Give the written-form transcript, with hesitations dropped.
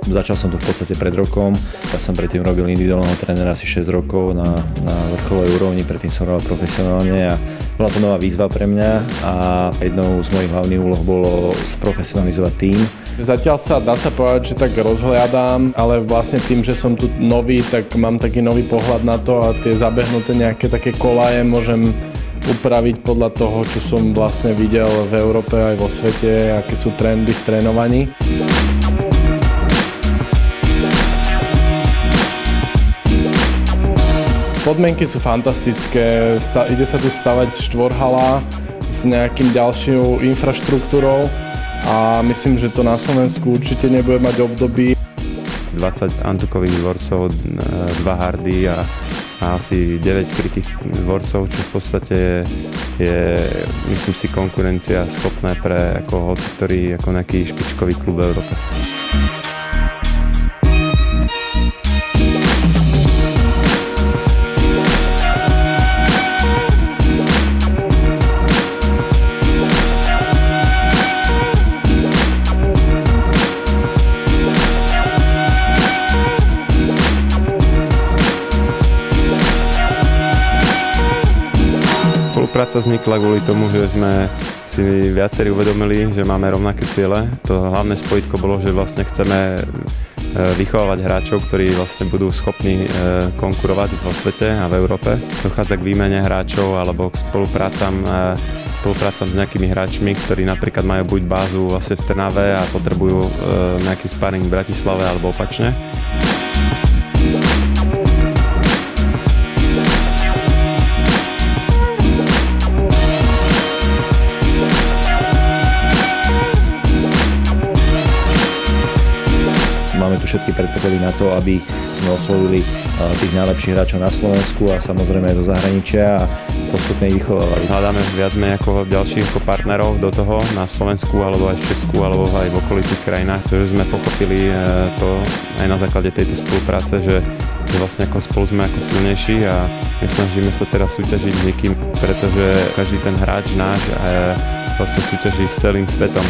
Začal som tu v podstate pred rokom. Ja som predtým robil individuálneho trénera asi 6 rokov na vrcholovej úrovni, predtým som robil profesionálne a bola to nová výzva pre mňa a jednou z mojich hlavných úloh bolo sprofesionalizovať tím. Zatiaľ dá sa povedať, že tak rozhliadam, ale vlastne tým, že som tu nový, tak mám taký nový pohľad na to a tie zabehnuté nejaké také kolaje môžem upraviť podľa toho, čo som vlastne videl v Európe aj vo svete, aké sú trendy v trénovaní. Podmienky sú fantastické, ide sa tu stavať štvorhala s nejakým ďalšou infraštruktúrou a myslím, že to na Slovensku určite nebude mať období. 20 antukových dvorcov, 2 hardy a asi 9 krytých dvorcov, čo v podstate je, myslím si, konkurencia schopná pre ktorý ako nejaký špičkový klub v Európe. Spolupráca vznikla kvôli tomu, že sme si viacerí uvedomili, že máme rovnaké ciele. To hlavné spojitko bolo, že vlastne chceme vychovávať hráčov, ktorí vlastne budú schopní konkurovať vo svete a v Európe. Dochádza k výmene hráčov alebo k spoluprácam s nejakými hráčmi, ktorí napríklad majú buď bázu vlastne v Trnave a potrebujú nejaký sparring v Bratislave alebo opačne. Máme tu všetky predpoklady na to, aby sme oslovili tých najlepších hráčov na Slovensku a samozrejme aj zo zahraničia a postupne ich vychovávali. Hľadáme viac menej ako ďalších partnerov do toho na Slovensku alebo aj v Česku alebo aj v okolitých krajinách, pretože sme pochopili to aj na základe tejto spolupráce, že vlastne ako spolu sme ako silnejší a nesnažíme sa teraz súťažiť s nikým, pretože každý ten hráč náš vlastne súťaží s celým svetom.